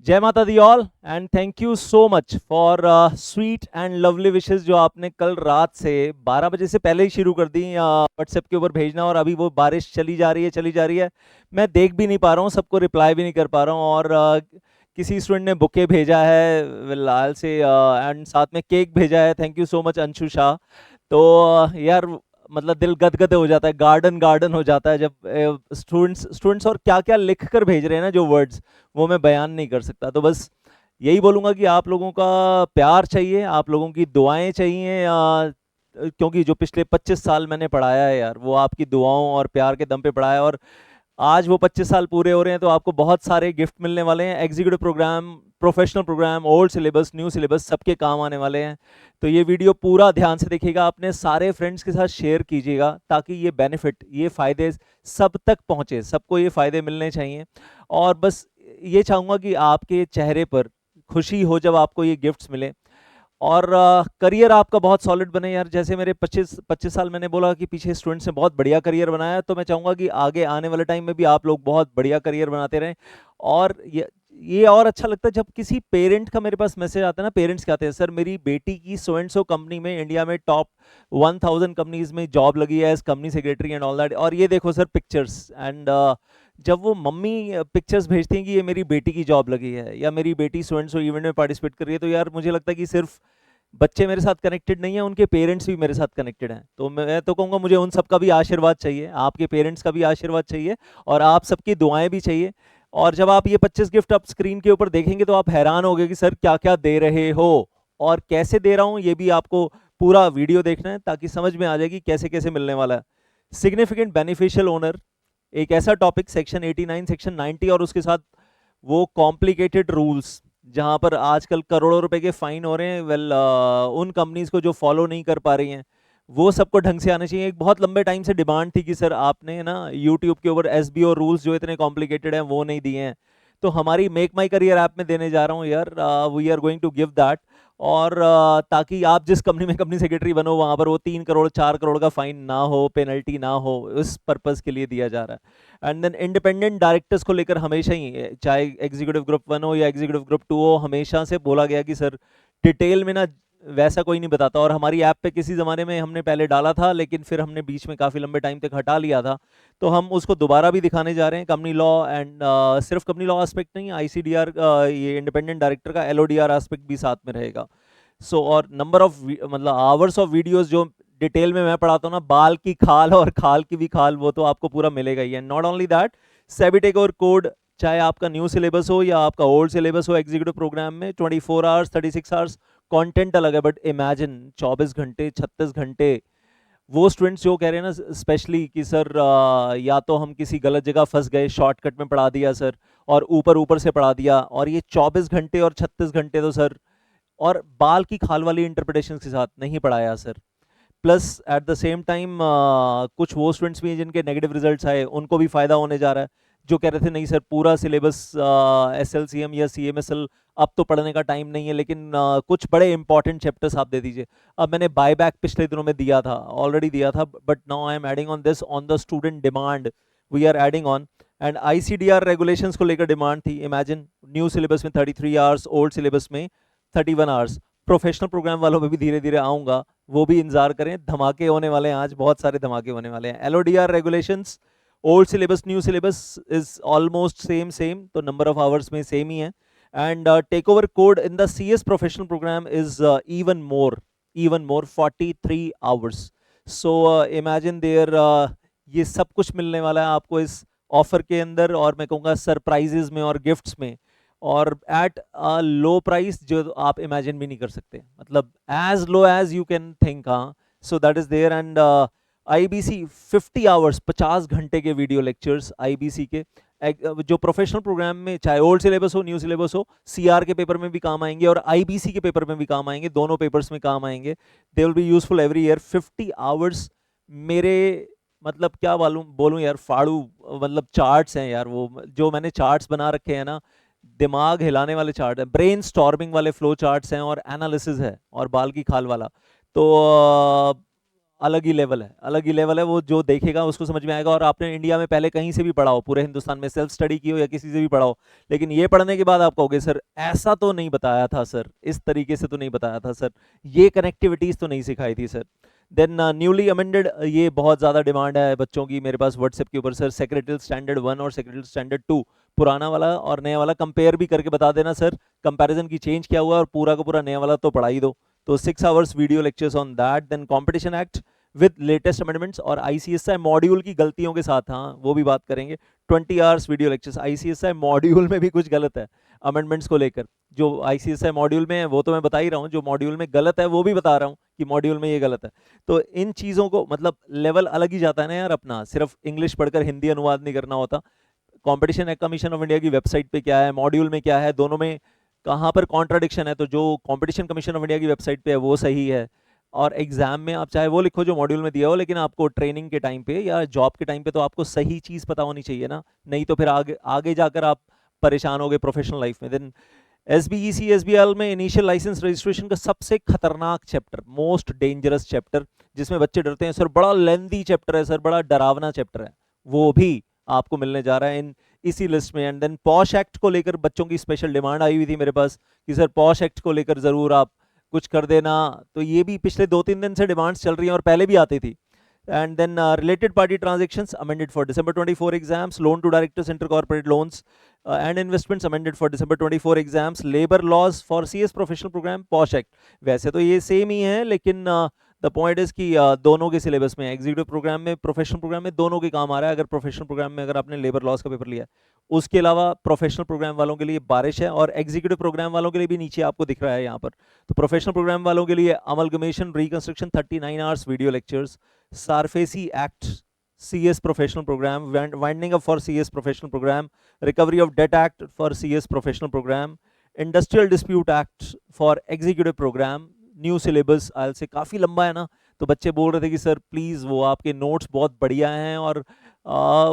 जय माता the all and thank you so much for sweet and lovely wishes जो आपने कल रात से 12 बजे से पहले ही शुरू कर दी व्हाट्सएप के ऊपर भेजना। और अभी वो बारिश चली जा रही है चली जा रही है, मैं देख भी नहीं पा रहा हूँ, सबको रिप्लाई भी नहीं कर पा रहा हूँ। और किसी स्टूडेंट ने बुके भेजा है लाल से एंड साथ में केक भेजा है। Thank you so much Anshu Shah. तो यार मतलब दिल गदगद हो जाता है, गार्डन गार्डन हो जाता है जब स्टूडेंट्स स्टूडेंट्स और क्या क्या लिख कर भेज रहे हैं ना, जो वर्ड्स वो मैं बयान नहीं कर सकता। तो बस यही बोलूँगा कि आप लोगों का प्यार चाहिए, आप लोगों की दुआएं चाहिए, क्योंकि जो पिछले 25 साल मैंने पढ़ाया है यार, वो आपकी दुआओं और प्यार के दम पे पढ़ाया है। और आज वो 25 साल पूरे हो रहे हैं, तो आपको बहुत सारे गिफ्ट मिलने वाले हैं। Executive programme, professional programme, old syllabus, new syllabus, सबके काम आने वाले हैं। तो ये वीडियो पूरा ध्यान से देखिएगा, अपने सारे फ्रेंड्स के साथ शेयर कीजिएगा, ताकि ये बेनिफिट, ये फ़ायदे सब तक पहुँचे, सबको ये फ़ायदे मिलने चाहिए। और बस ये चाहूँगा कि आपके चेहरे पर खुशी हो जब आपको ये गिफ्ट्स मिले, और करियर आपका बहुत सॉलिड बने यार। जैसे मेरे 25 साल मैंने बोला कि पीछे स्टूडेंट्स ने बहुत बढ़िया करियर बनाया है, तो मैं चाहूँगा कि आगे आने वाले टाइम में भी आप लोग बहुत बढ़िया करियर बनाते रहें। और ये और अच्छा लगता है जब किसी पेरेंट का मेरे पास मैसेज आता है ना। पेरेंट्स कहते हैं, सर मेरी बेटी की सो एंड सो कंपनी में, इंडिया में टॉप 1000 कंपनीज में जॉब लगी है as company secretary and all that. और ये देखो सर पिक्चर्स, एंड जब वो मम्मी पिक्चर्स भेजती हैं कि ये मेरी बेटी की जॉब लगी है या मेरी बेटी सो एंड सो इवेंट में पार्टिसिपेट कर रही है, तो यार मुझे लगता है कि सिर्फ बच्चे मेरे साथ कनेक्टेड नहीं है, उनके पेरेंट्स भी मेरे साथ कनेक्टेड हैं। तो मैं तो कहूँगा मुझे उन सब का भी आशीर्वाद चाहिए, आपके पेरेंट्स का भी आशीर्वाद चाहिए, और आप सबकी दुआएं भी चाहिए। और जब आप ये 25 गिफ्ट आप स्क्रीन के ऊपर देखेंगे तो आप हैरान होगे कि सर क्या क्या दे रहे हो और कैसे दे रहा हूँ। ये भी आपको पूरा वीडियो देखना है, ताकि समझ में आ जाएगी कैसे कैसे मिलने वाला है। सिग्निफिकेंट बेनिफिशियल ओनर एक ऐसा टॉपिक, सेक्शन 89, सेक्शन 90, और उसके साथ वो कॉम्प्लिकेटेड रूल्स जहां पर आजकल करोड़ों रुपए के फाइन हो रहे हैं। उन कंपनीज को जो फॉलो नहीं कर पा रही हैं, वो सबको ढंग से आना चाहिए। एक बहुत लंबे टाइम से डिमांड थी कि सर आपने ना यूट्यूब के ऊपर एसबीओ रूल्स जो इतने कॉम्प्लिकेटेड हैं वो नहीं दिए हैं। तो हमारी मेक माई करियर ऐप में देने जा रहा हूँ यार, we are going to give that. और ताकि आप जिस कंपनी में कंपनी सेक्रेटरी बनो, वहां पर वो 3 करोड़ 4 करोड़ का फाइन ना हो, पेनल्टी ना हो, उस पर्पज के लिए दिया जा रहा है। एंड देन इंडिपेंडेंट डायरेक्टर्स को लेकर हमेशा ही, चाहे एग्जीक्यूटिव ग्रुप 1 हो या एग्जीक्यूटिव ग्रुप 2 हो, हमेशा से बोला गया कि सर डिटेल में ना वैसा कोई नहीं बताता। और हमारी ऐप पे किसी ज़माने में हमने पहले डाला था, लेकिन फिर हमने बीच में काफ़ी लंबे टाइम तक हटा लिया था। तो हम उसको दोबारा भी दिखाने जा रहे हैं, कंपनी लॉ एंड सिर्फ कंपनी लॉ एस्पेक्ट नहीं, आईसीडीआर, ये इंडिपेंडेंट डायरेक्टर का एलओडीआर एस्पेक्ट भी साथ में रहेगा। सो और नंबर ऑफ मतलब आवर्स ऑफ वीडियोस जो डिटेल में मैं पढ़ाता हूँ ना, बाल की खाल और खाल की भी खाल, वो तो आपको पूरा मिलेगा ही। And not only that, SEBI और कोड, चाहे आपका न्यू सिलेबस हो या आपका ओल्ड सिलेबस हो, एग्जीक्यूटिव प्रोग्राम में 24 आवर्स 36 आवर्स कंटेंट अलग है। बट इमेजिन 24 घंटे 36 घंटे, वो स्टूडेंट्स जो कह रहे हैं ना स्पेशली कि सर या तो हम किसी गलत जगह फंस गए, शॉर्टकट में पढ़ा दिया सर, और ऊपर ऊपर से पढ़ा दिया, और ये 24 घंटे और 36 घंटे तो सर, और बाल की खाल वाली इंटरप्रिटेशन के साथ नहीं पढ़ाया sir. Plus at the same time कुछ वो स्टूडेंट्स भी हैं जिनके नेगेटिव रिजल्ट्स आए, उनको भी फायदा होने जा रहा है, जो कह रहे थे नहीं सर पूरा सिलेबस एसएलसीएम या सीएमएसएल अब तो पढ़ने का टाइम नहीं है, लेकिन कुछ बड़े इंपॉर्टेंट चैप्टर्स आप दे दीजिए। अब मैंने बाय बैक पिछले दिनों में दिया था, ऑलरेडी दिया था, but now I am adding on this on the student demand, we are adding on. And ICDR regulations को लेकर डिमांड थी। इमेजिन न्यू सिलेबस में 33 आवर्स, ओल्ड सिलेबस में 31 आवर्स। प्रोफेशनल प्रोग्राम वालों में भी धीरे धीरे आऊंगा, वो भी इंतजार करें, धमाके होने वाले हैं, आज बहुत सारे धमाके होने वाले हैं। LODR regulations, old syllabus new syllabus is almost same same, तो नंबर ऑफ आवर्स में सेम ही है। And take over code in the CS professional programme is even more 43 hours. So imagine there, ये सब कुछ मिलने वाला है आपको इस ऑफर के अंदर, और मैं कहूँगा सरप्राइजेज में और गिफ्ट्स में, और एट अ लो प्राइस जो आप इमेजिन भी नहीं कर सकते, मतलब as low as you can think. हाँ, so that is there. And IBC 50 hours, 50 घंटे के वीडियो लेक्चर्स आईबीसी के, जो प्रोफेशनल प्रोग्राम में चाहे ओल्ड सिलेबस हो न्यू सिलेबस हो, सीआर के पेपर में भी काम आएंगे और आईबीसी के पेपर में भी काम आएंगे, दोनों पेपर्स में काम आएंगे। They will be useful every year. 50 hours मेरे, मतलब क्या बोलूं बोलूं यार, फाड़ू मतलब चार्ट्स हैं यार, वो जो मैंने चार्ट्स बना रखे हैं ना, दिमाग हिलाने वाले चार्ट है, ब्रेन स्टॉर्मिंग वाले फ्लो चार्ट्स हैं, और एनालिसिस है, और बाल की खाल वाला। तो अलग ही लेवल है, अलग ही लेवल है। वो जो देखेगा उसको समझ में आएगा। और आपने इंडिया में पहले कहीं से भी पढ़ा हो, पूरे हिंदुस्तान में सेल्फ स्टडी की हो या किसी से भी पढ़ा हो, लेकिन ये पढ़ने के बाद आप कहोगे सर ऐसा तो नहीं बताया था सर, इस तरीके से तो नहीं बताया था सर, ये कनेक्टिविटीज तो नहीं सिखाई थी सर। देन न्यूली अमेंडेड, ये बहुत ज़्यादा डिमांड है बच्चों की मेरे पास व्हाट्सएप के ऊपर, सर सेक्रेटरी स्टैंडर्ड 1 और सेक्रेटरी स्टैंडर्ड 2, पुराना वाला और नया वाला कंपेयर भी करके बता देना सर, कंपैरिजन की चेंज क्या हुआ, और पूरा का पूरा नया वाला तो पढ़ा ही दो। तो 6 hours video lectures on that. Then competition act with latest amendments और आईसीएसआई मॉड्यूल की गलतियों के साथ, हाँ वो भी बात करेंगे। 20 hours video lectures, ICSI module में भी कुछ गलत है अमेंडमेंट्स को लेकर, जो आईसीएसआई मॉड्यूल में है वो तो मैं बता ही रहा हूँ, जो मॉड्यूल में गलत है वो भी बता रहा हूँ कि मॉड्यूल में ये गलत है। तो इन चीज़ों को मतलब लेवल अलग ही जाता है ना यार अपना, सिर्फ इंग्लिश पढ़कर हिंदी अनुवाद नहीं करना होता। Competition act commission of India की वेबसाइट पे क्या है, मॉड्यूल में क्या है, दोनों में कहाँ पर कॉन्ट्राडिक्शन है, तो जो कंपटीशन कमीशन ऑफ इंडिया की वेबसाइट पे है वो सही है। और एग्जाम में आप चाहे वो लिखो जो मॉड्यूल में दिया हो, लेकिन आपको ट्रेनिंग के टाइम पे या जॉब के टाइम पे तो आपको सही चीज़ पता होनी चाहिए ना, नहीं तो फिर आगे आगे जाकर आप परेशान होगे प्रोफेशनल लाइफ में। देन एसबीईसी एसबीएल में इनिशियल लाइसेंस रजिस्ट्रेशन का सबसे खतरनाक चैप्टर, मोस्ट डेंजरस चैप्टर, जिसमें बच्चे डरते हैं सर बड़ा लेंथी चैप्टर है सर, बड़ा डरावना चैप्टर है, वो भी आपको मिलने जा रहा है इन इसी लिस्ट में। एंड देन पॉश एक्ट को लेकर बच्चों की स्पेशल डिमांड आई हुई थी मेरे पास कि सर पॉश एक्ट को लेकर जरूर आप कुछ कर देना, तो ये भी पिछले 2-3 दिन से डिमांड्स चल रही हैं और पहले भी आती थी। And then related party transactions amended for December 24 exams, loan to directors, intercorporate loans and investments amended for December 24 exams, labor laws for CS professional program, POSH Act। वैसे तो ये सेम ही है, लेकिन द पॉइंट इज कि दोनों के syllabus में, एग्जीक्यूटिव प्रोग्राम में, प्रोफेशनल प्रोग्राम में, दोनों के काम आ रहा है। अगर प्रोफेशनल प्रोग्राम में अगर आपने लेबर लॉस का पेपर लिया है, उसके अलावा प्रोफेशनल प्रोग्राम वालों के लिए बारिश है, और एग्जीक्यूटिव प्रोग्राम वालों के लिए भी नीचे आपको दिख रहा है यहाँ पर। तो प्रोफेशनल प्रोग्राम वालों के लिए amalgamation reconstruction 39 hours video lectures, SARFAESI act CS professional program, winding up for CS professional program, recovery of debt act for CS professional program, industrial dispute act for executive program, new syllabus oil से काफ़ी लंबा है ना, तो बच्चे बोल रहे थे कि सर प्लीज़ वो आपके नोट्स बहुत बढ़िया हैं, और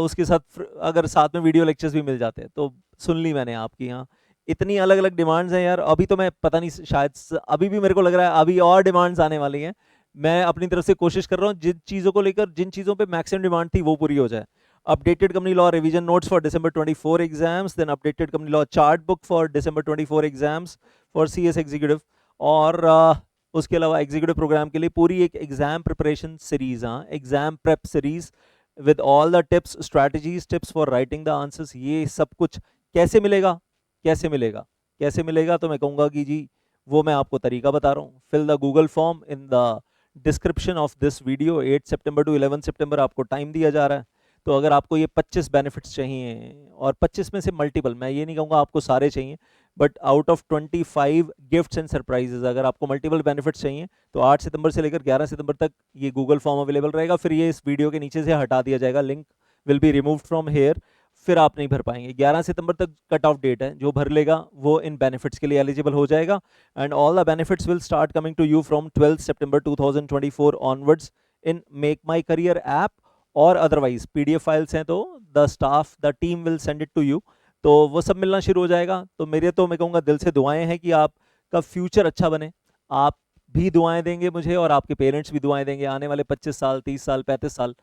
उसके साथ अगर साथ में वीडियो लेक्चर्स भी मिल जाते हैं। तो सुन ली मैंने आपकी, यहाँ इतनी अलग अलग डिमांड्स हैं यार। अभी तो मैं पता नहीं, शायद अभी भी मेरे को लग रहा है अभी और डिमांड्स आने वाली हैं। मैं अपनी तरफ से कोशिश कर रहा हूँ जिन चीज़ों को लेकर, जिन चीज़ों पे मैक्सिमम डिमांड थी वो पूरी हो जाए। Updated company law revision notes for December 24 exams, then updated company law chart book for December 24 exams for CS executive, और उसके अलावा एग्जीक्यूटिव प्रोग्राम के लिए पूरी एक एग्जाम प्रिपरेशन सीरीज, हाँ exam prep series with all the tips, strategies, tips for writing the answers. ये सब कुछ कैसे मिलेगा, कैसे मिलेगा, कैसे मिलेगा? तो मैं कहूँगा कि जी वो मैं आपको तरीका बता रहा हूँ। Fill the Google form in the description of this video. 8 सितंबर टू 11 सितंबर आपको टाइम दिया जा रहा है। तो अगर आपको ये 25 बेनिफिट्स चाहिए, और 25 में से मल्टीपल, मैं ये नहीं कहूँगा आपको सारे चाहिए, but out of 25 gifts and surprises अगर आपको मल्टीपल बेनिफिट्स चाहिए, तो 8 सितंबर से लेकर 11 सितंबर तक ये गूगल फॉर्म अवेलेबल रहेगा। फिर ये इस वीडियो के नीचे से हटा दिया जाएगा, link will be removed from here, फिर आप नहीं भर पाएंगे। 11 सितंबर तक कट ऑफ डेट है, जो भर लेगा वो इन बेनिफिट्स के लिए एलिजिबल हो जाएगा। And all the benefits will start coming to you from 12 September 2024 onwards in Make My Career app, और अदरवाइज PDF फाइल्स हैं तो the staff, the team will send it to you, तो वो सब मिलना शुरू हो जाएगा। तो मेरे तो मैं कहूँगा दिल से दुआएं हैं कि आपका फ्यूचर अच्छा बने। आप भी दुआएं देंगे मुझे, और आपके पेरेंट्स भी दुआएं देंगे आने वाले 25 साल, 30 साल, 35 साल।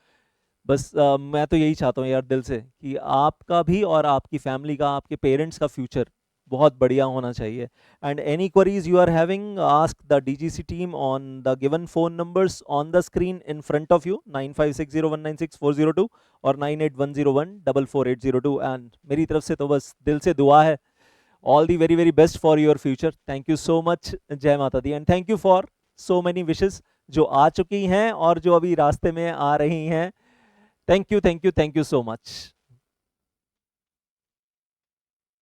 बस मैं तो यही चाहता हूँ यार दिल से कि आपका भी और आपकी फैमिली का, आपके पेरेंट्स का फ्यूचर बहुत बढ़िया होना चाहिए। And any queries you are having, ask the DGC team on the given phone numbers on the screen in front of you, 9560196402 और 9810144802। एंड मेरी तरफ से तो बस दिल से दुआ है, all the very very best for your future. Thank you so much, जय माता दी, and thank you for so many wishes जो आ चुकी हैं और जो अभी रास्ते में आ रही हैं। Thank you, thank you, thank you so much.